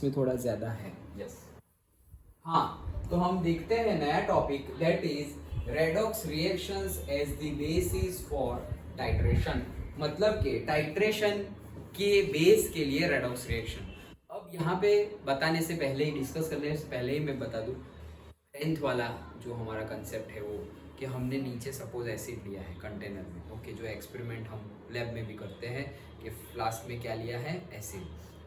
इसमें थोड़ा ज़्यादा है। यस हाँ, तो हम देखते हैं नया topic, that is redox reactions as the basis for titration. मतलब कि टाइट्रेशन के बेस के लिए रेडॉक्स रिएक्शन। अब यहाँ पे बताने से पहले ही, डिस्कस करने से पहले ही मैं बता दूँ 10th वाला जो हमारा कंसेप्ट है वो, कि हमने नीचे सपोज एसिड लिया है कंटेनर में, ओके, जो एक्सपेरिमेंट हम लैब में भी करते हैं कि फ्लास्क में क्या लिया है, एसिड,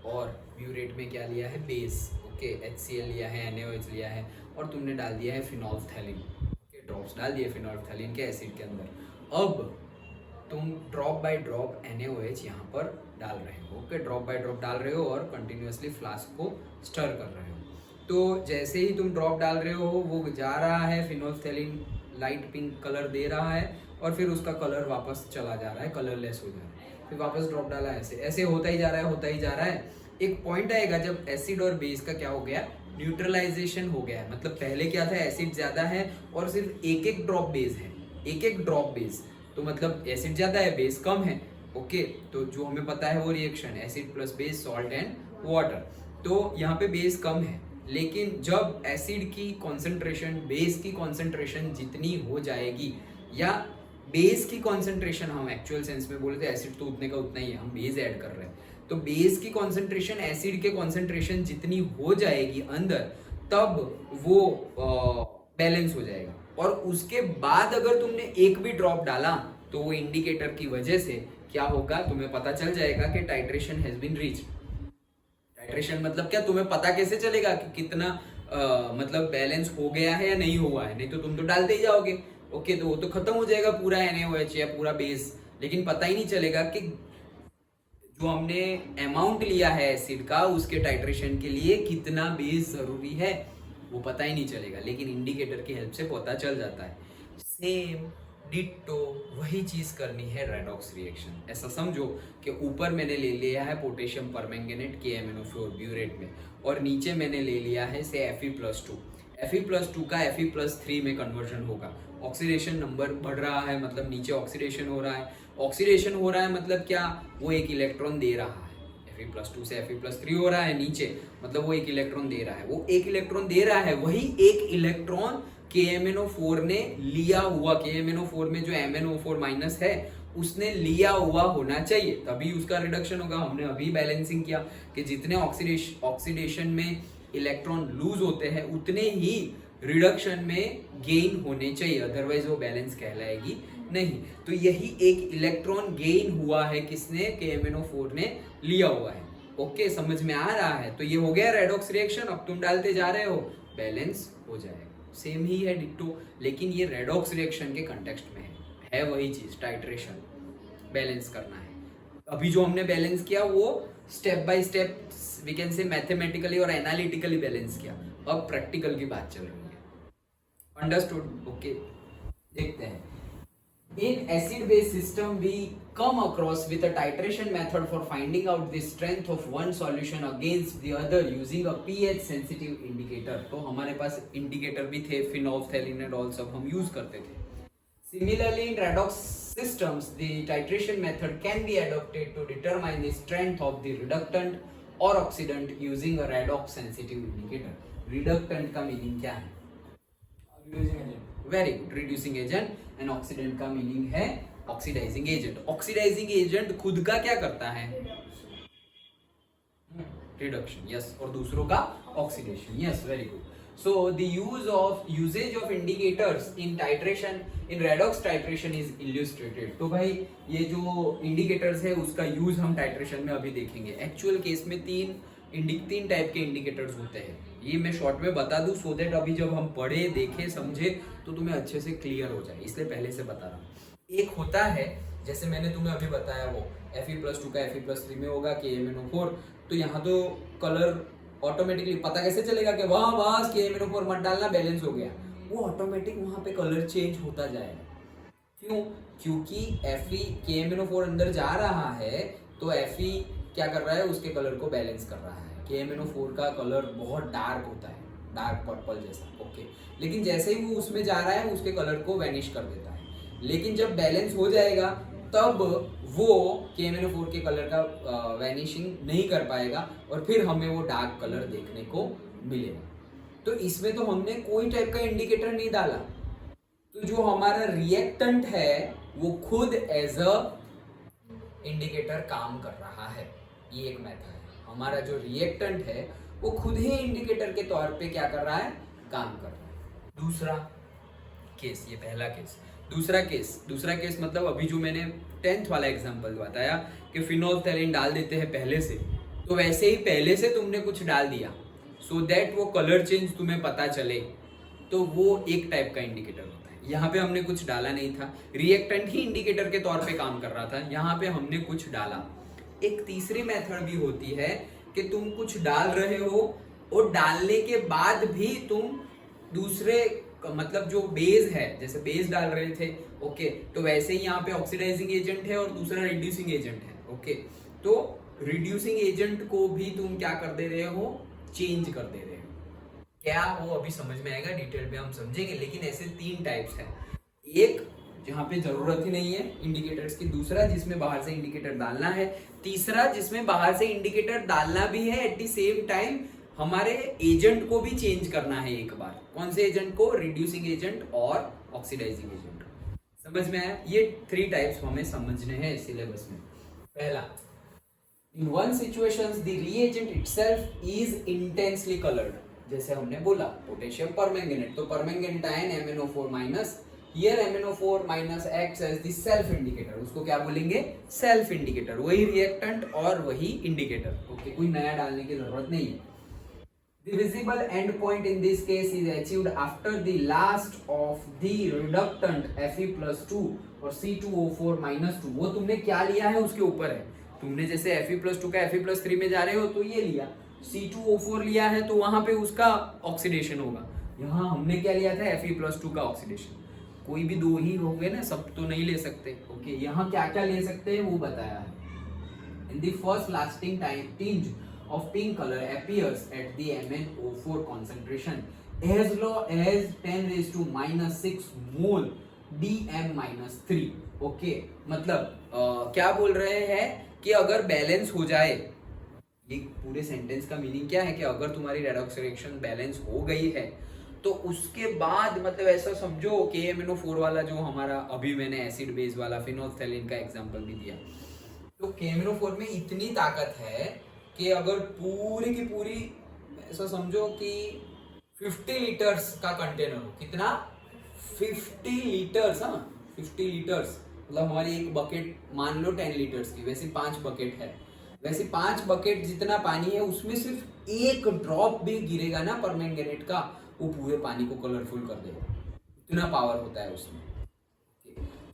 और ब्यूरेट में क्या लिया है, बेस, ओके, HCl लिया है, NaOH लिया है, और तुमने डाल दिया है फिनोल्फथैलीन, ओके, ड्रॉप्स डाल दिए फिनोल्फथैलीन के एसिड के अंदर। अब तुम ड्रॉप बाय ड्रॉप NaOH यहाँ पर डाल रहे हो, ओके, ड्रॉप बाय ड्रॉप डाल रहे हो और कंटिन्यूसली फ्लास्क को स्टर कर रहे हो। तो जैसे ही तुम ड्रॉप डाल रहे हो वो जा रहा है, फिनोल्फथैलीन लाइट पिंक कलर दे रहा है और फिर उसका कलर वापस चला जा रहा है, कलरलेस हो जा रहा है, फिर वापस ड्रॉप डाला, ऐसे ऐसे होता ही जा रहा है, होता ही जा रहा है। एक पॉइंट आएगा जब एसिड और बेस का क्या हो गया, न्यूट्रलाइजेशन हो गया है। मतलब पहले क्या था, एसिड ज़्यादा है और सिर्फ एक एक ड्रॉप बेस है, एक एक ड्रॉप बेस, तो मतलब एसिड ज़्यादा है, बेस कम है, ओके। तो जो हमें पता है वो reaction acid plus base, salt and water. तो यहाँ पे बेस कम है, लेकिन जब एसिड की कॉन्सेंट्रेशन बेस की कॉन्सेंट्रेशन जितनी हो जाएगी, या बेस की कॉन्सेंट्रेशन, हम एक्चुअल सेंस में बोले तो एसिड तो उतने का उतना ही है, हम बेस ऐड कर रहे हैं, तो बेस की कॉन्सेंट्रेशन एसिड के कॉन्सेंट्रेशन जितनी हो जाएगी अंदर, तब वो बैलेंस हो जाएगा। और उसके बाद अगर तुमने एक भी ड्रॉप डाला तो वो इंडिकेटर की वजह से क्या होगा, तुम्हें पता चल जाएगा कि titration has been reached. Titration मतलब क्या, तुम्हें पता कैसे चलेगा कि कितना मतलब बैलेंस हो गया है या नहीं हुआ है, नहीं तो तुम तो डालते ही जाओगे, ओके, तो वो तो खत्म हो जाएगा पूरा NaOH या पूरा बेस, लेकिन पता ही नहीं चलेगा कि जो हमने अमाउंट लिया है एसिड का उसके टाइट्रेशन के लिए कितना बेस जरूरी है, वो पता ही नहीं चलेगा, लेकिन इंडिकेटर की हेल्प से पता चल जाता है। सेम डिट्टो वही चीज करनी है रेडॉक्स रिएक्शन। ऐसा समझो कि ऊपर मैंने ले लिया है पोटेशियम परमैंगनेट KMnO4 ब्यूरेट में, और नीचे मैंने ले लिया है से Fe+2। Fe+2 का Fe+3 में कन्वर्जन होगा, ऑक्सीडेशन नंबर बढ़ रहा है, मतलब नीचे ऑक्सीडेशन हो रहा है। ऑक्सीडेशन हो रहा है मतलब क्या, वो एक इलेक्ट्रॉन दे रहा है, Fe+2 से Fe+3 हो रहा है नीचे, मतलब वो एक इलेक्ट्रॉन दे रहा है, वो एक इलेक्ट्रॉन दे रहा है, वही एक इलेक्ट्रॉन KMnO4 ने लिया हुआ, KMnO4 में जो MnO4 माइनस है उसने लिया हुआ होना चाहिए, तभी उसका रिडक्शन होगा। हमने अभी बैलेंसिंग किया कि जितने ऑक्सीडेशन में इलेक्ट्रॉन लूज होते हैं उतने ही रिडक्शन में गेन होने चाहिए, अदरवाइज वो बैलेंस कहलाएगी नहीं। तो यही एक इलेक्ट्रॉन गेन हुआ है, किसने, KMnO4 ने लिया हुआ है, ओके, समझ में आ रहा है। तो ये हो गया रेडॉक्स रिएक्शन। अब तुम डालते जा रहे हो, बैलेंस हो जाएगा, सेम ही है डिट्टो, लेकिन ये रेडॉक्स रिएक्शन के कंटेक्स्ट में है वही चीज, टाइट्रेशन, बैलेंस करना है। अभी जो हमने बैलेंस किया वो step by step, we can say mathematically और एनालिटिकली बैलेंस किया, अब प्रैक्टिकल की बात चल रही है। Understood, okay. देखते हैं, in acid base system we come across with a titration method for finding out the strength of one solution against the other using a pH sensitive indicator। तो हमारे पास इंडिकेटर भी थे, फिनोल्फथैलीन एंड ऑल सब हम use करते थे। Similarly in redox systems the titration method can be adopted to determine the strength of the reductant or oxidant using a redox sensitive indicator। reductant का meaning क्या है, very good, reducing agent, and oxidant का meaning है oxidising agent. Oxidising agent खुद का क्या करता है, रिडक्शन, यस, और दूसरों का oxidation, yes, very good. So the uses of indicators in titration, in redox titration is illustrated. तो भाई ये जो इंडिकेटर्स है उसका यूज हम टाइट्रेशन में अभी देखेंगे। एक्चुअल केस में तीन टाइप के इंडिकेटर्स होते हैं, ये मैं शॉर्ट में बता दूं सो दैट अभी जब हम पढ़े, देखे, समझे तो तुम्हें अच्छे से क्लियर हो जाए, इसलिए पहले से बता रहा हूँ। एक होता है, जैसे मैंने तुम्हें अभी बताया, वो Fe+2 का Fe+3 में होगा KMnO4, तो यहाँ तो कलर ऑटोमेटिकली पता कैसे चलेगा कि वहाँ KMnO4 मत डालना, बैलेंस हो गया, वो ऑटोमेटिक वहाँ पे कलर चेंज होता जाएगा। क्यों, क्योंकि KMnO4 अंदर जा रहा है, तो Fe क्या कर रहा है, उसके कलर को बैलेंस कर रहा है। KMnO4 का कलर बहुत डार्क होता है, डार्क पर्पल जैसा, ओके, लेकिन जैसे ही वो उसमें जा रहा है उसके कलर को वैनिश कर देता है। लेकिन जब बैलेंस हो जाएगा तब वो KMnO4 के कलर का वैनिशिंग नहीं कर पाएगा और फिर हमें वो डार्क कलर देखने को मिलेगा। तो इसमें तो हमने कोई टाइप का इंडिकेटर नहीं डाला, तो जो हमारा रिएक्टेंट है वो खुद एज अ इंडिकेटर काम कर रहा है। ये एक मेथड है, हमारा जो रिएक्टेंट है वो खुद ही इंडिकेटर के तौर पे क्या कर रहा है, काम कर रहा है। दूसरा केस, ये पहला केस। दूसरा केस मतलब अभी जो मैंने 10th वाला एग्जांपल बताया कि फिनोल्फथैलीन डाल देते हैं पहले से, तो वैसे ही पहले से तुमने कुछ डाल दिया सो दैट वो कलर चेंज तुम्हें पता चले, तो वो एक टाइप का इंडिकेटर होता है। यहाँ पे हमने कुछ डाला नहीं था, रिएक्टेंट ही इंडिकेटर के तौर पे काम कर रहा था, यहाँ पे हमने कुछ डाला। एक तीसरी मेथड भी होती है कि तुम कुछ डाल रहे हो और डालने के बाद भी तुम दूसरे मतलब जो बेस है, जैसे बेस डाल रहे थे, ओके, तो वैसे ही यहाँ पे ऑक्सीडाइजिंग एजेंट है और दूसरा रिड्यूसिंग एजेंट है, ओके, तो रिड्यूसिंग एजेंट को भी तुम क्या कर दे रहे हो, चेंज कर दे रहे हो। क्या वो अभी समझ में आएगा, डिटेल में हम समझेंगे, लेकिन ऐसे 3 टाइप्स है। एक जहाँ पे जरूरत ही नहीं है इंडिकेटर्स की, दूसरा जिसमें बाहर से इंडिकेटर डालना है, तीसरा जिसमें बाहर से इंडिकेटर डालना भी है, एट द सेम टाइम हमारे एजेंट को भी चेंज करना है एक बार। कौन से एजेंट को, रिड्यूसिंग एजेंट और ऑक्सीडाइजिंग एजेंट। समझ में आया? ये 3 टाइप्स हमें समझने हैं सिलेबस में। पहला, in one situations the reagent itself is intensely colored, जैसे हमने बोला पोटेशियम परमैंगनेट, तो permanganate ion MnO4 minus, here MnO4 minus acts as the self indicator, उसको क्या बोलेंगे, सेल्फ इंडिकेटर, वही रिएक्टेंट और वही इंडिकेटर, ओके, कोई नया डालने की जरूरत नहीं है। The visible endpoint in this case is achieved after the last of the reductant Fe+2 और C2O4-2, वो तुमने क्या लिया है उसके ऊपर है। तुमने जैसे Fe+2 का Fe+3 में जा रहे हो तो ये लिया, C2O4 लिया है तो वहां पे उसका ऑक्सीडेशन होगा। यहाँ हमने क्या लिया था, Fe+2 का ऑक्सीडेशन। कोई भी 2 ही हो गए ना, सब तो नहीं ले सकते, ओके। यहाँ क्या क्या ले सकते हैं वो बताया है। In the first lasting time tinge of pink color appears at the MnO4 concentration as low as 10⁻⁻6 mole Dm-3, okay. मतलब क्या बोल रहे हैं कि अगर बैलेंस हो जाए, ये पूरे सेंटेंस का मीनिंग क्या है कि अगर तुम्हारी रेडॉक्स रिएक्शन बैलेंस हो गई है तो उसके बाद मतलब ऐसा समझो कि KMnO4 वाला जो हमारा अभी मैंने एसिड बेस वाला फिनोल्फथैलीन का एग्जांपल भी दिया, तो KMnO4 में इतनी ताकत है कि अगर पूरी की पूरी ऐसा समझो कि 50 लीटर्स का कंटेनर हो, कितना, 50 लीटर्स, हाँ 50 लीटर्स, मतलब हमारी एक बकेट मान लो 10 लीटर्स की, वैसे 5 बकेट है, वैसे 5 बकेट जितना पानी है उसमें सिर्फ एक ड्रॉप भी गिरेगा ना परमैंगनेट का, वो पूरे पानी को कलरफुल कर देगा, इतना पावर होता है उसमें।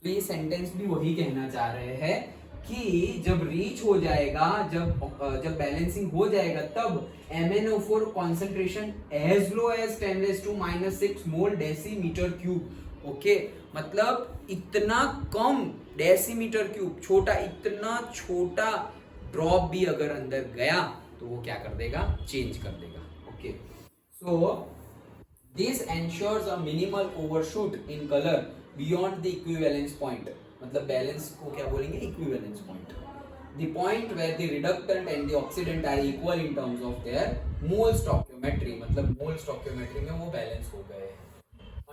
तो ये सेंटेंस भी वही कहना चाह रहे हैं कि जब रीच हो जाएगा, जब बैलेंसिंग हो जाएगा, तब MnO4 concentration as low as 10⁻⁻6 mole decimetre cube, okay, मतलब इतना कम डेसीमीटर क्यूब, छोटा, इतना छोटा ड्रॉप भी अगर अंदर गया तो वो क्या कर देगा, चेंज कर देगा, okay. So this ensures a minimal overshoot in colour beyond the equivalence point, मतलब बैलेंस को क्या बोलेंगे, equivalence point, the point where the reductant and the oxidant are equal in terms of their mole stoichiometry, मतलब mole stoichiometry में वो balance हो गए हैं।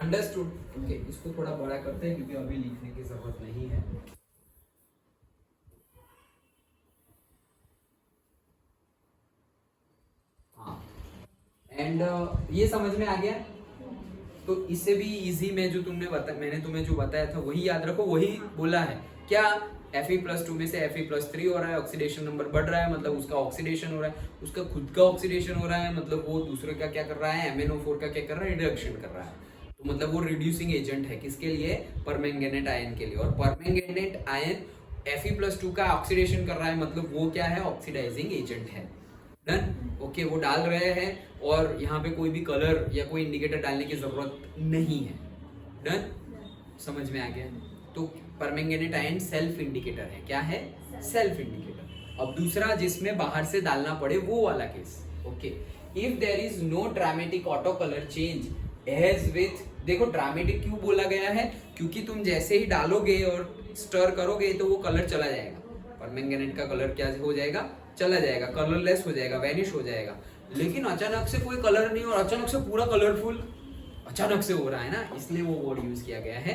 Understood, okay. इसको थोड़ा बड़ा करते हैं क्योंकि अभी लिखने की जरूरत नहीं है। हाँ, एंड ये समझ में आ गया, तो इससे भी इजी में जो मैंने तुम्हें जो बताया था वही याद रखो, वही बोला है क्या, Fe+2 में से Fe+3 हो रहा है, ऑक्सीडेशन नंबर बढ़ रहा है, मतलब उसका ऑक्सीडेशन हो रहा है, उसका खुद का ऑक्सीडेशन हो रहा है, मतलब वो दूसरे का क्या कर रहा है, MnO4 का क्या कर रहा है, रिडक्शन कर रहा है, तो मतलब वो रिड्यूसिंग एजेंट है, किसके लिए, परमैंगनेट आयन के लिए, और परमैंगनेट आयन Fe+2 का ऑक्सीडेशन कर रहा है, मतलब वो क्या है, ऑक्सीडाइजिंग एजेंट है। डन, ओके, वो डाल रहे हैं और यहाँ पे कोई भी कलर या कोई इंडिकेटर डालने की जरूरत नहीं है। डन, समझ में आ गया? तो परमैंगनेट आयन सेल्फ इंडिकेटर है, क्या है, सेल्फ इंडिकेटर। अब दूसरा जिसमें बाहर से डालना पड़े वो वाला case, okay. If there is no dramatic auto colour change as with, देखो ड्रामेटिक क्यों बोला गया है, क्योंकि तुम जैसे ही डालोगे और स्टर करोगे तो वो कलर चला जाएगा, परमैंगनेट का कलर क्या हो जाएगा, चला जाएगा, कलरलेस हो जाएगा, वैनिश हो जाएगा। लेकिन अचानक से कोई कलर नहीं और अचानक से पूरा कलरफुल अचानक से हो रहा है ना, इसलिए वो वर्ड यूज किया गया है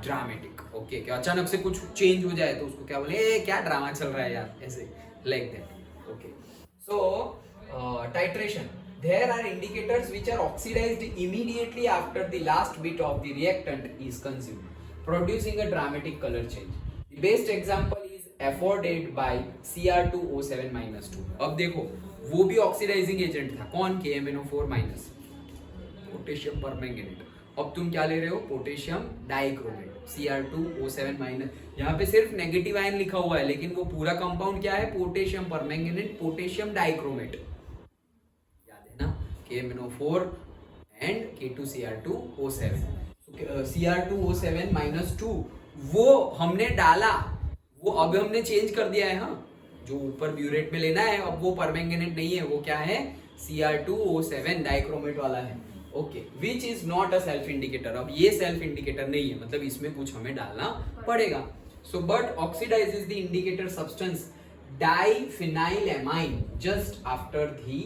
ड्रामेटिक। ओके, कि अचानक से कुछ चेंज हो जाए तो उसको क्या बोले, ए क्या ड्रामा चल रहा है यार, ऐसे like that. Okay, so titration, there are indicators which are oxidized immediately after the last bit of the reactant is consumed, producing a dramatic color change. The best example is afforded by Cr2O7-2। अब देखो वो भी oxidising agent था, कौन, KMnO4-, potassium permanganate. अब तुम क्या ले रहे हो, पोटेशियम डाइक्रोमेट, Cr2O7-। यहाँ पे सिर्फ नेगेटिव आयन लिखा हुआ है, लेकिन वो पूरा कंपाउंड क्या है, पोटेशियम परमैंगनेट, पोटेशियम डाइक्रोमेट। याद है ना, KMnO4 एंड K2Cr2O7। Cr2O7-2 वो हमने डाला, वो अब हमने चेंज कर दिया है। हाँ, जो ऊपर ब्यूरेट में लेना है, अब वो परमैंगनेट नहीं है, वो क्या है, Cr2O7 डाइक्रोमेट वाला है। Okay, which is not a self indicator. अब ये सेल्फ इंडिकेटर नहीं है, मतलब इसमें कुछ हमें डालना पड़ेगा। So but oxidizes the indicator substance diphenylamine just after the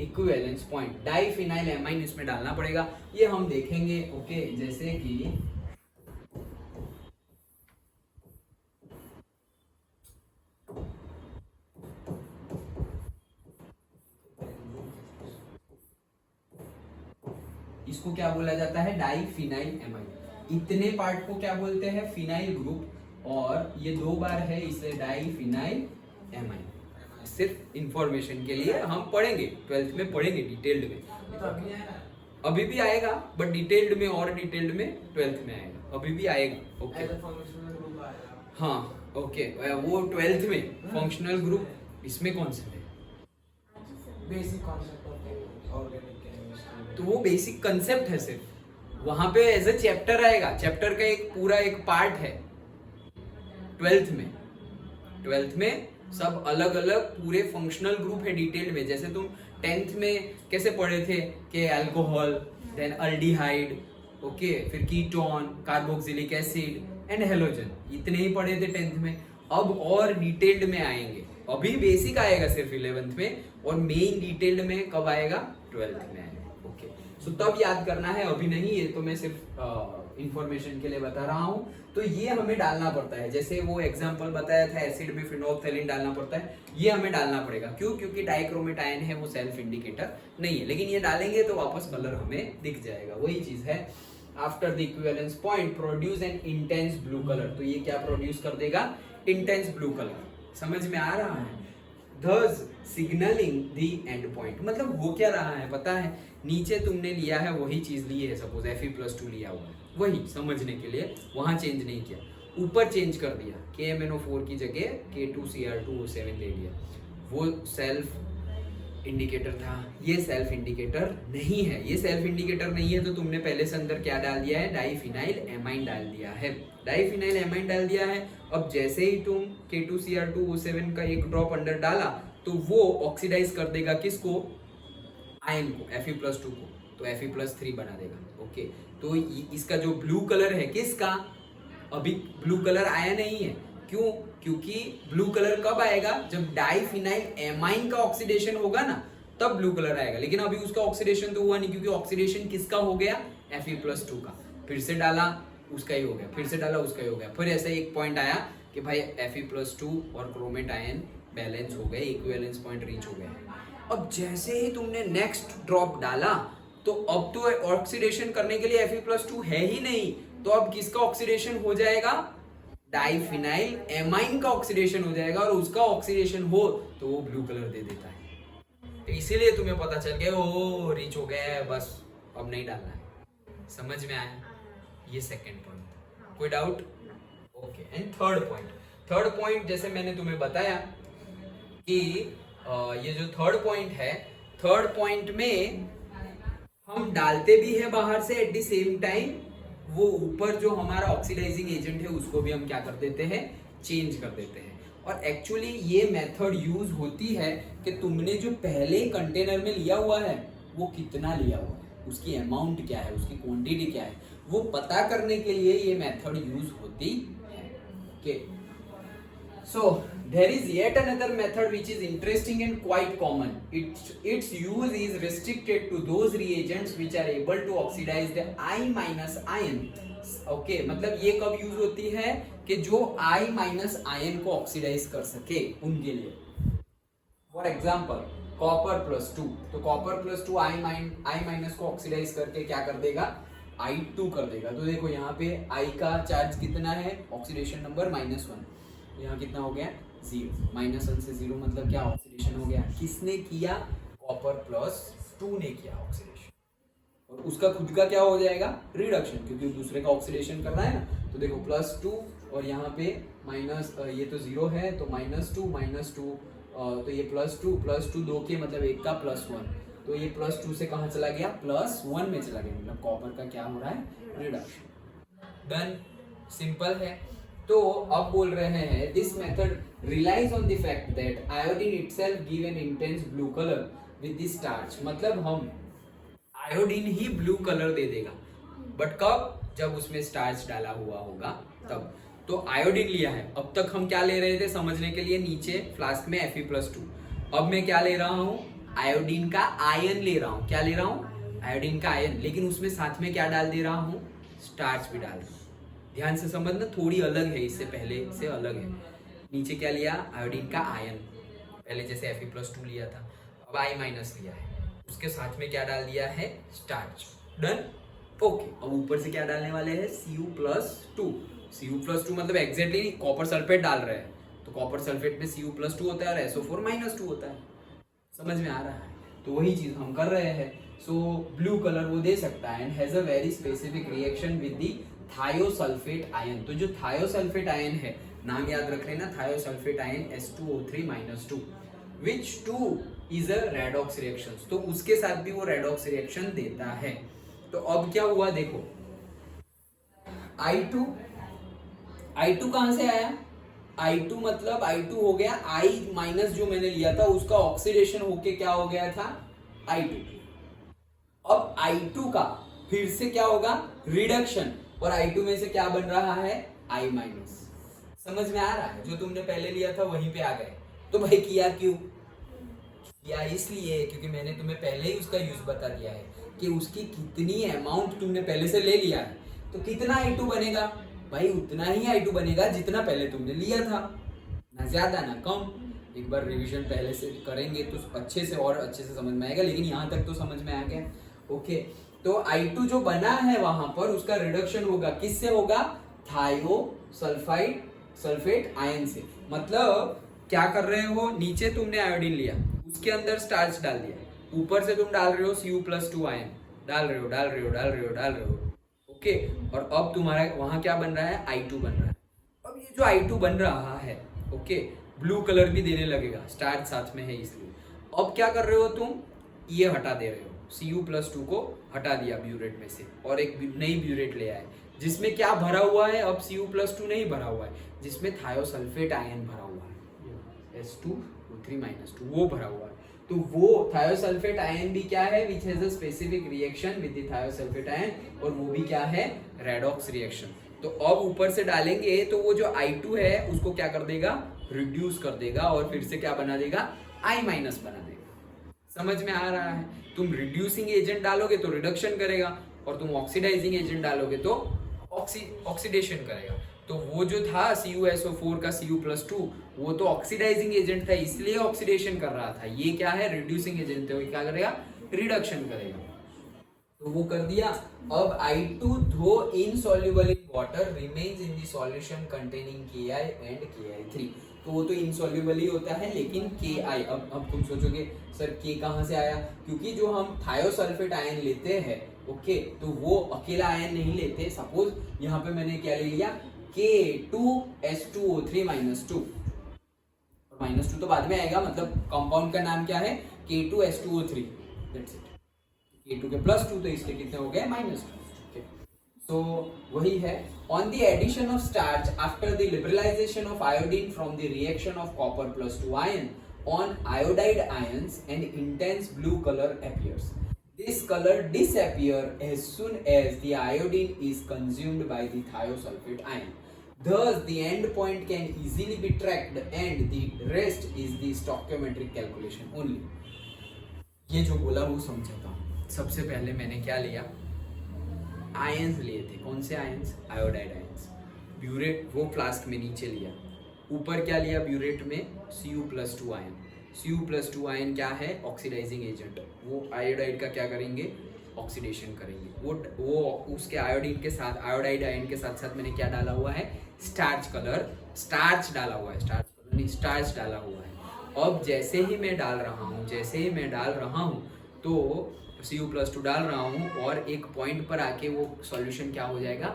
equivalence point. Diphenylamine इसमें डालना पड़ेगा, ये हम देखेंगे। ओके, जैसे कि इसको क्या बोला जाता है, डाइफिनाइलएमाइन। इतने पार्ट को क्या बोलते हैं, फिनाइल ग्रुप, और ये 2 बार है इसलिए डाइफिनाइलएमाइन। सिर्फ इंफॉर्मेशन के लिए हम पढ़ेंगे, 12th में पढ़ेंगे डिटेल्ड में। अभी भी आएगा बट डिटेल्ड में, और डिटेल्ड में 12th में आएगा, अभी भी आएगा। ओके, हाँ ओके, वो 12th में फंक्शनल ग्रुप, इसमें कौन से है, बेसिक कॉन्सेप्ट होते हैं ऑर्गेनिक केमिस्ट्री। तो वो बेसिक कंसेप्ट है सिर्फ, वहां पे एज अ चैप्टर आएगा, चैप्टर का एक पूरा एक पार्ट है 12th में। 12th में सब अलग अलग पूरे फंक्शनल ग्रुप है डिटेल्ड में। जैसे तुम 10th में कैसे पढ़े थे कि अल्कोहल, देन अल्डिहाइड, ओके, फिर ketone, carboxylic acid and halogen, इतने ही पढ़े थे 10th में। अब और डिटेल्ड में आएंगे, अभी बेसिक आएगा सिर्फ 11th में, और मेन डिटेल्ड में कब आएगा, 12th में आएगा। ओके, सो तब याद करना है, अभी नहीं। ये तो मैं सिर्फ इंफॉर्मेशन के लिए बता रहा हूँ। तो ये हमें डालना पड़ता है, जैसे वो एग्जांपल बताया था, एसिड में फिनोल्फथालीन डालना पड़ता है, ये हमें डालना पड़ेगा। क्यों, क्योंकि डाइक्रोमेट आयन है, वो सेल्फ इंडिकेटर नहीं है, लेकिन ये डालेंगे तो वापस कलर हमें दिख जाएगा। वही चीज है, after the equivalence point produce an intense blue colour. तो ये क्या प्रोड्यूस कर देगा, इंटेंस ब्लू कलर। समझ में आ रहा है, thus signaling the end point। मतलब वो क्या रहा है पता है, नीचे तुमने लिया है वही चीज ली है, सपोज Fe+2 लिया हुआ है, वही समझने के लिए, वहां चेंज नहीं किया, ऊपर चेंज कर दिया, KMnO4 की जगह K2Cr2O7 ले लिया, वो सेल्फ इंडिकेटर था, ये सेल्फ इंडिकेटर नहीं है। ये सेल्फ इंडिकेटर नहीं है तो तुमने पहले से अंदर क्या डाल दिया है, डाइफिनाइलएमाइन डाल दिया है, डाइफिनाइलएमाइन डाल दिया है। अब जैसे ही तुम K2Cr2O7 का एक ड्रॉप अंदर डाला तो वो ऑक्सीडाइज कर देगा किसको, आयन को, Fe+2 को, तो Fe+3 बना देगा। ओके, तो इसका जो ब्लू कलर है किसका, अभी ब्लू कलर आया नहीं है, क्यों, क्योंकि ब्लू कलर कब आएगा, जब डाइफिनाइलएमाइन का ऑक्सीडेशन होगा ना, तब ब्लू कलर आएगा। लेकिन अभी उसका ऑक्सीडेशन तो हुआ नहीं, क्योंकि ऑक्सीडेशन किसका हो गया, Fe+2 का। फिर से डाला उसका ही हो गया, फिर से डाला उसका ही हो गया, फिर ऐसे एक पॉइंट आया कि भाई Fe+2 और क्रोमेट आयन बैलेंस हो गए, इक्विवेलेंस पॉइंट रीच हो गया। अब जैसे ही तुमने नेक्स्ट ड्रॉप डाला तो अब तो ऑक्सीडेशन करने के लिए Fe+2 है ही नहीं, तो अब किसका ऑक्सीडेशन हो जाएगा, डाइफिनाइलएमाइन का ऑक्सीडेशन हो जाएगा, और उसका ऑक्सीडेशन हो तो वो ब्लू कलर दे देता है। तो इसीलिए तुम्हें पता चल गया ओ रीच हो गया है, बस अब नहीं डालना है। समझ में आया, ये सेकंड पॉइंट, कोई doubt? Okay, and third point जैसे मैंने तुम्हें बताया कि ये जो थर्ड पॉइंट है, थर्ड पॉइंट में हम डालते भी है बाहर से, एट द सेम टाइम वो ऊपर जो हमारा ऑक्सीडाइजिंग एजेंट है उसको भी हम क्या कर देते हैं, चेंज कर देते हैं। और एक्चुअली ये मेथड यूज होती है कि तुमने जो पहले कंटेनर में लिया हुआ है वो कितना लिया हुआ है, उसकी अमाउंट क्या है, उसकी क्वांटिटी क्या है, वो पता करने के लिए ये मेथड यूज होती है। Okay. So there is yet another method which is interesting and quite common. Its use is restricted to those reagents which are able to oxidize the I minus ion. Okay, मतलब ये कब use होती है कि जो I minus ion को oxidise कर सके उनके लिए. फॉर एग्जाम्पल कॉपर प्लस 2, तो कॉपर प्लस 2 आई माइनस को ऑक्सीडाइज करके क्या कर देगा, I2 कर देगा. तो देखो यहाँ पे I का चार्ज कितना है, ऑक्सीडेशन नंबर -1. यहाँ कितना हो गया 0. -1 से 0 मतलब क्या, ऑक्सीडेशन हो गया. किसने किया, कॉपर प्लस 2 ने किया ऑक्सीडेशन. और उसका खुद का क्या हो जाएगा, रिडक्शन, क्योंकि दूसरे का ऑक्सीडेशन करना है ना. तो देखो +2 और यहाँ पे माइनस, ये तो 0 है तो -2 तो ये +2 2 के मतलब 1 का +1. तो ये +2 से कहाँ चला गया, +1 में चला गया. मतलब कॉपर का क्या हो रहा है, रिडक्शन. डन, सिंपल है. तो अब बोल रहे हैं this method relies on the fact that iodine itself give an intense blue colour with the starch. मतलब हम आयोडीन ही ब्लू कलर दे देगा, बट कब, जब उसमें स्टार्च डाला हुआ होगा तब. तो आयोडीन लिया है. अब तक हम क्या ले रहे थे समझने के लिए, नीचे फ्लास्क में Fe+2. अब मैं क्या ले रहा हूँ, आयोडीन का आयन ले रहा हूँ. क्या ले रहा हूँ, आयोडीन का आयन, लेकिन उसमें साथ में क्या डाल दे रहा हूँ, स्टार्च भी डाल रहा हूँ. ध्यान से समझना, थोड़ी अलग है, इससे पहले से अलग है. नीचे क्या लिया, आयोडीन का आयन, पहले जैसे Fe+2 लिया था, अब I- लिया है, उसके साथ में क्या डाल दिया है, स्टार्च. डन. ओके, अब ऊपर से क्या डालने वाले हैं, Cu+2. Cu+2 मतलब एग्जैक्टली कॉपर सल्फेट डाल रहे हैं. तो कॉपर सल्फेट में Cu+2 होता है और SO4-2 होता है. समझ में आ रहा है. तो वही चीज हम कर रहे हैं. सो ब्लू कलर वो दे सकता है and has a very specific reaction with the thiosulphate ion. तो जो थायोसल्फेट आयन है, नाम याद रख लेना, thiosulphate ion S2O3-2, which 2 is a redox reaction. तो उसके साथ भी वो रेडॉक्स रिएक्शन देता है. तो अब क्या हुआ देखो, I2 कहां से आया, I2 मतलब I2 हो गया I- जो मैंने लिया था उसका ऑक्सीडेशन होके क्या हो गया था, I2. अब I2 का फिर से क्या होगा, रिडक्शन, और I2 में से क्या बन रहा है, I-. समझ में आ रहा है, जो तुमने पहले लिया था वहीं पे आ गए. तो भाई किया क्यों, किया इसलिए क्योंकि मैंने तुम्हें पहले ही उसका यूज बता दिया है कि उसकी कितनी अमाउंट तुमने पहले से ले लिया है. तो कितना I2 बनेगा, भाई उतना ही I2 बनेगा जितना पहले तुमने लिया था, ना ज्यादा ना कम. एक बार रिवीजन पहले से करेंगे तो अच्छे से और अच्छे से समझ में आएगा, लेकिन यहाँ तक तो समझ में आ गया. ओके, तो I2 जो बना है वहां पर उसका रिडक्शन होगा, किससे होगा, थायोसल्फेट आयन से. मतलब क्या कर रहे हो, नीचे तुमने आयोडीन लिया, उसके अंदर स्टार्च डाल दिया, ऊपर से तुम डाल रहे हो Cu+2 आयन, डाल रहे हो. ओके, और अब तुम्हारा वहां क्या बन रहा है, I2 बन रहा है. अब ये जो I2 बन रहा है, ओके, ब्लू कलर भी देने लगेगा, स्टार्च साथ में है इसलिए. अब क्या कर रहे हो तुम, ये हटा दे रहे हो, Cu+2 को हटा दिया ब्यूरेट में से और एक नई ब्यूरेट ले आए, जिसमें क्या भरा हुआ है, अब Cu+2 नहीं भरा हुआ है, जिसमें थायोसल्फेट आयन भरा हुआ है, S2O3-2 वो भरा हुआ है. तो वो थायोसल्फेट आयन भी क्या है, which has a specific reaction with the thiosulphate ion, और वो भी क्या है, रेडॉक्स रिएक्शन. तो अब ऊपर से डालेंगे तो वो जो I2 है उसको क्या कर देगा, रिड्यूस कर देगा और फिर से क्या बना देगा, I- बना देगा. समझ में आ रहा है. तुम रिड्यूसिंग एजेंट डालोगे तो रिडक्शन करेगा, और तुम ऑक्सीडाइजिंग एजेंट डालोगे तो ऑक्सीडेशन करेगा. तो वो जो था CuSO4 का Cu+2 वो तो ऑक्सीडाइजिंग एजेंट था, इसलिए ऑक्सीडेशन कर रहा था. ये क्या है, रिड्यूसिंग एजेंट है, क्या करेगा, रिडक्शन करेगा. तो वो कर दिया. अब I2 दो insoluble in water remains in the solution containing Ki and Ki3. तो वो तो इनसॉल्युबल ही होता है, लेकिन Ki, अब तुम सोचोगे सर K कहाँ से आया, क्योंकि जो हम थायोसल्फेट आयन लेते हैं, ओके, तो वो अकेला आयन नहीं लेते. सपोज यहाँ पे मैंने क्या ले लिया, K2S2O3-2, और -2 तो बाद में आएगा, मतलब कंपाउंड का नाम क्या है, K2S2O3. That's it. K2 के +2 तो इसके कितने हो गए, -2. तो वही है. On the addition of starch after the liberalization of iodine from the reaction of copper ion on iodide ions an intense blue color appears. This color disappears as soon as the iodine is consumed by the thiosulfate ion. Thus, the end point can easily be tracked and the rest is the stoichiometric calculation only. ये जो बोला वो समझाता हूँ। सबसे पहले मैंने क्या लिया, आयंस लिए थे। कौन से आयंस? Iodide ions. ब्यूरेट वो फ्लास्क में नीचे लिया। ऊपर क्या लिया ब्यूरेट में? Cu+2 ion. Cu+2 आयन क्या है? Oxidising agent. वो आयोडाइड का क्या करेंगे? ऑक्सीडेशन करेंगे। वो उसके आयोडीन के साथ, आयोडाइड आयन के साथ साथ मैंने क्या डाला हुआ है? स्टार्च डाला हुआ है। स्टार्च डाला हुआ है। अब जैसे ही मैं डाल रहा हूँ तो Cu+2 डाल रहा हूँ और एक पॉइंट पर आके वो सॉल्यूशन क्या हो जाएगा?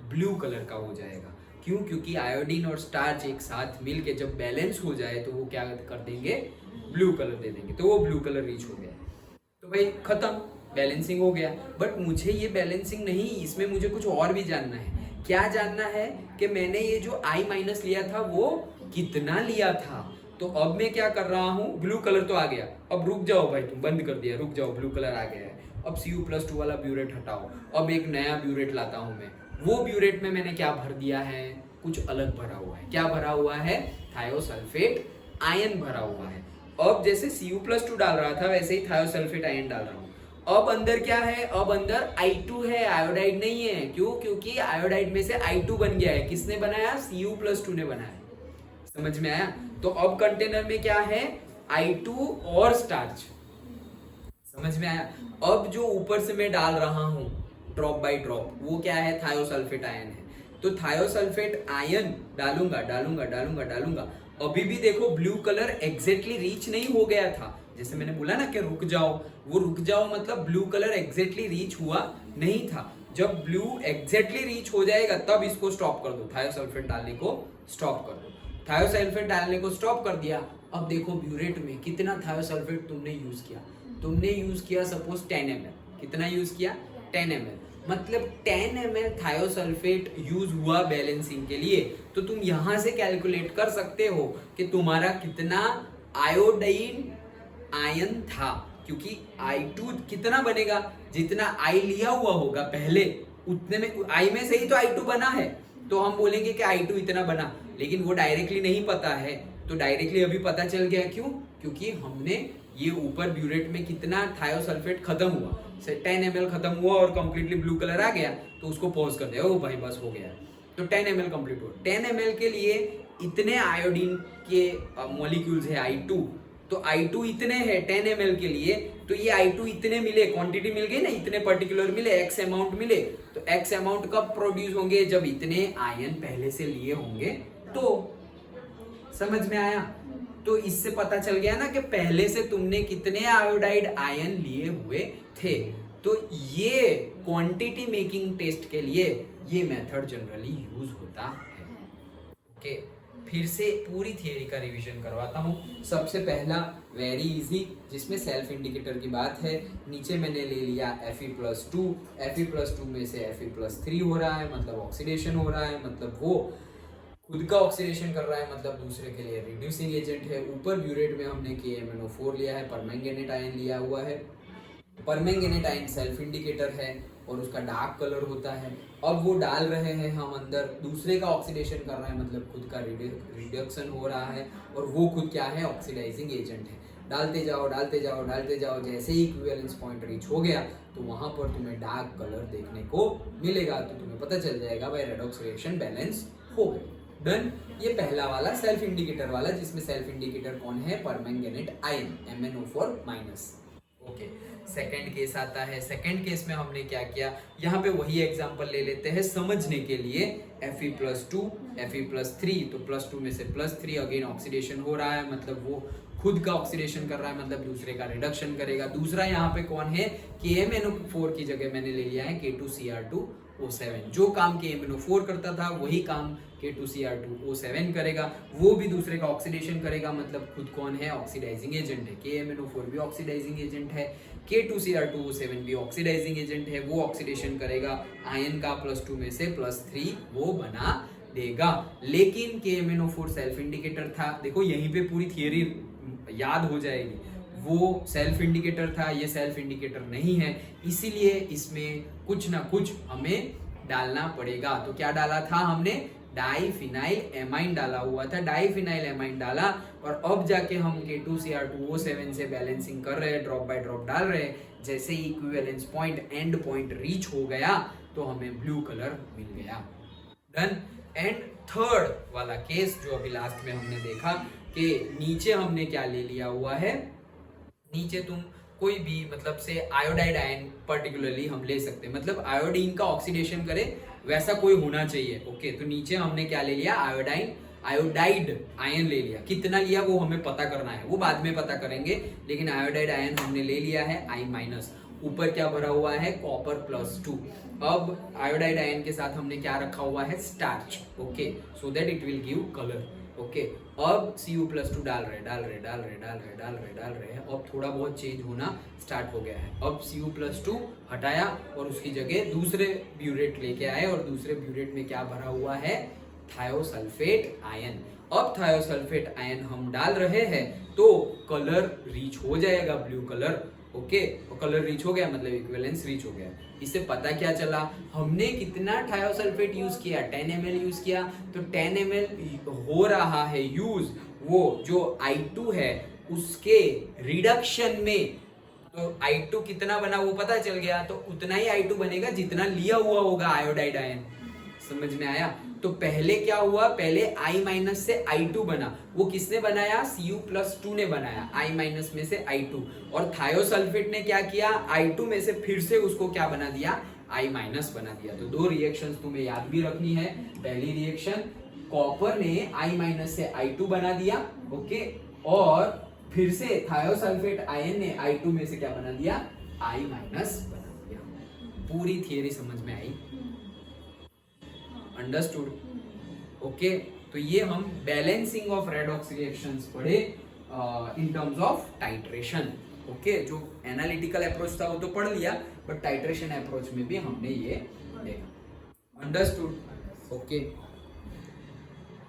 ब्लू कलर का हो जाएगा। क्यों? क्योंकि आयोडीन और स्टार्च एक साथ मिलके जब बैलेंस हो जाए तो वो क्या कर देंगे? ब्लू कलर दे देंगे। तो वो ब्लू कलर रीच हो गया। तो भाई खत्म, बैलेंसिंग हो गया। बट मुझे ये बैलेंसिंग नहीं, इसमें मुझे कुछ और भी जानना है। क्या जानना है? कि मैंने ये जो I- लिया था वो कितना लिया था। तो अब मैं क्या कर रहा हूँ? ब्लू कलर तो आ गया। अब रुक जाओ भाई, तुम बंद कर दिया, रुक जाओ, ब्लू कलर आ गया है। अब Cu+2 वाला ब्यूरेट हटाओ। अब एक नया ब्यूरेट लाता हूँ मैं। वो ब्यूरेट में मैंने क्या भर दिया है? कुछ अलग भरा हुआ है। क्या भरा हुआ है? थायोसल्फेट आयन भरा हुआ है। अब जैसे Cu+2 डाल रहा था वैसे ही थायोसल्फेट आयन डाल रहा हूँ। अब अंदर क्या है? अब अंदर I2 है, आयोडाइड नहीं है। क्यों? क्योंकि आयोडाइड में से I2 बन गया है। किसने बनाया? Cu+2 ने बनाया। समझ में आया? तो अब कंटेनर में क्या है? I2 और स्टार्च। समझ में आया? अब जो ऊपर से मैं डाल रहा हूं ड्रॉप बाय ड्रॉप, वो क्या है? थायोसल्फेट आयन है। तो थायोसल्फेट आयन डालूंगा। अभी भी देखो ब्लू कलर एग्जैक्टली रीच नहीं हो गया था। जैसे मैंने बोला ना कि रुक जाओ, वो रुक जाओ मतलब ब्लू कलर एग्जैक्टली रीच हुआ नहीं था। जब ब्लू एग्जैक्टली रीच हो जाएगा तब इसको स्टॉप कर दो, थायोसल्फेट डालने को स्टॉप कर दो। थायोसल्फेट डालने को स्टॉप कर दिया। अब देखो ब्यूरेट में कितना थायोसल्फेट तुमने यूज किया। तुमने यूज किया सपोज 10 ml। कितना यूज किया? 10 ml। मतलब 10 ml थायोसल्फेट यूज हुआ बैलेंसिंग के लिए। तो तुम यहां से कैलकुलेट कर सकते हो कि तुम्हारा कितना आयोडाइन आयन था। क्योंकि I2 कितना बनेगा? जितना I लिया हुआ होगा पहले उतने में, I में से ही तो I2 बना है। तो हम बोलेंगे कि I2 इतना बना, लेकिन वो डायरेक्टली नहीं पता है। तो डायरेक्टली अभी पता चल गया। क्यों? क्योंकि हमने ये ऊपर ब्यूरेट में कितना थायोसल्फेट खत्म हुआ, 10 ml खत्म हुआ और कंप्लीटली ब्लू कलर आ गया। तो उसको पॉज कर दिया, ओ भाई बस हो गया। तो 10 ml कंप्लीट हुआ। 10 ml के लिए इतने आयोडीन के मॉलिक्यूल्स है I2। तो I2 इतने हैं 10 ml के लिए। तो ये I2 इतने मिले, क्वांटिटी मिल गई ना, इतने पर्टिकुलर मिले, X अमाउंट मिले। तो X अमाउंट कब प्रोड्यूस होंगे? जब इतने आयन पहले से लिए होंगे। तो समझ में आया? तो इससे पता चल गया ना कि पहले से तुमने कितने आयोडाइड आयन लिए हुए थे। तो ये क्वांटिटी मेकिंग टेस्ट के लिए ये मेथड जनरली यूज होता है। ओके, फिर से पूरी थियरी का रिवीजन करवाता हूँ। सबसे पहला वेरी इजी, जिसमें सेल्फ इंडिकेटर की बात है। नीचे मैंने ले लिया Fe+2। Fe+2 में से Fe+3 हो रहा है, मतलब ऑक्सीडेशन हो रहा है, मतलब वो खुद का ऑक्सीडेशन कर रहा है, मतलब दूसरे के लिए रिड्यूसिंग एजेंट है। ऊपर ब्यूरेट में हमने KMnO4 लिया है, परमैंगनेट आयन लिया हुआ है। परमैंगनेट आयन सेल्फ इंडिकेटर है और उसका डार्क कलर होता है। अब वो डाल रहे हैं हम अंदर, दूसरे का ऑक्सीडेशन कर रहा है, मतलब खुद का रिडक्शन हो रहा है। और वो खुद क्या है? ऑक्सीडाइजिंग एजेंट है। डालते जाओ। जैसे ही इक्विवेलेंस पॉइंट रीच हो गया तो वहां पर तुम्हें डार्क कलर देखने को मिलेगा। तो तुम्हें पता चल जाएगा भाई रेडॉक्स रिएक्शन बैलेंस हो गई। डन। ये पहला वाला सेल्फ इंडिकेटर वाला, जिसमें सेल्फ इंडिकेटर कौन है? Permanganate ion MnO4-। Okay, second case आता है। सेकंड केस में हमने क्या किया? यहाँ पे वही एग्जांपल ले लेते हैं समझने के लिए। Fe+2 Fe+3, तो +2 में से +3 अगेन ऑक्सीडेशन हो रहा है, मतलब वो खुद का ऑक्सीडेशन कर रहा है, मतलब दूसरे का रिडक्शन करेगा। दूसरा यहाँ पे कौन है? KMnO4 की जगह मैंने ले लिया है K2Cr2O7। जो काम KMnO4 करता था वही काम K2Cr2O7 करेगा। वो भी दूसरे का ऑक्सीडेशन करेगा, मतलब खुद कौन है? ऑक्सीडाइजिंग एजेंट है। KMnO4 भी ऑक्सीडाइजिंग एजेंट है, K2Cr2O7 भी ऑक्सीडाइजिंग एजेंट है। वो ऑक्सीडेशन करेगा आयन का, +2 में से +3 वो बना देगा। लेकिन KMnO4 सेल्फ इंडिकेटर था। देखो यहीं पे पूरी थियरी याद हो जाएगी। वो सेल्फ इंडिकेटर था, ये सेल्फ इंडिकेटर नहीं है, इसीलिए इसमें कुछ ना कुछ हमें डालना पड़ेगा। तो क्या डाला था हमने? डाइफिनाइल एमाइन डाला हुआ था, डाइफिनाइल एमाइन डाला और अब जाके हम K2Cr2O7 से बैलेंसिंग कर रहे हैं, ड्रॉप बाय ड्रॉप डाल रहे हैं। जैसे ही equivalence point end point reach हो गया तो हमें ब्लू कलर मिल गया। डन। एंड थर्ड वाला केस जो अभी लास्ट में हमने देखा कि नीचे हमने क्या ले लिया हुआ है, नीचे तुम कोई भी मतलब से आयोडाइड आयन पर्टिकुलरली हम ले सकते हैं, मतलब आयोडीन का ऑक्सीडेशन करे वैसा कोई होना चाहिए। ओके, तो नीचे हमने क्या ले लिया, आयोडाइड आयन ले लिया। कितना लिया वो हमें पता करना है, वो बाद में पता करेंगे, लेकिन आयोडाइड आयन हमने ले लिया है I-। ऊपर क्या भरा हुआ है, कॉपर +2। अब आयोडाइड आयन के साथ हमने क्या रखा हुआ है, starch. Okay, so that it will give colour. Okay, अब Cu+2 डाल रहे हैं। अब थोड़ा बहुत चेंज होना स्टार्ट हो गया है। अब Cu+2 हटाया और उसकी जगह दूसरे ब्यूरेट लेके आए और दूसरे ब्यूरेट में क्या भरा हुआ है, थायोसल्फेट आयन। अब थायोसल्फेट आयन हम डाल रहे हैं तो कलर रीच हो जाएगा, ब्लू कलर। ओके, और कलर रीच हो गया मतलब इक्विवेलेंस रीच हो गया। इससे पता क्या चला, हमने कितना थायोसल्फेट यूज किया, 10 ml यूज किया, तो 10 ml हो रहा है यूज वो जो I2 है उसके रिडक्शन में। तो I2 कितना बना वो पता चल गया, तो उतना ही I2 बनेगा जितना लिया हुआ होगा आयोडाइड आयन। समझ में आया? तो पहले क्या हुआ, पहले I- से I2 बना, वो किसने बनाया, Cu+2 ने बनाया, I- में से I2। और थायोसल्फेट ने क्या किया, I2 में से फिर से उसको क्या बना दिया, I- बना दिया। तो दो रिएक्शंस तुम्हें याद भी रखनी है। पहली रिएक्शन, कॉपर ने I- से I2 बना दिया। ओके, और फिर से थायोसल्फेट आयन ने I2 में से क्या बना दिया, I- बना दिया। पूरी थियरी समझ में आई? अंडरस्टूड? ओके, तो ये हम बैलेंसिंग ऑफ रेडॉक्स रिएक्शंस पढ़े इन टर्म्स ऑफ टाइट्रेशन। ओके, जो एनालिटिकल अप्रोच था वो तो पढ़ लिया, बट टाइट्रेशन अप्रोच में भी हमने ये देखा। अंडरस्टूड? ओके।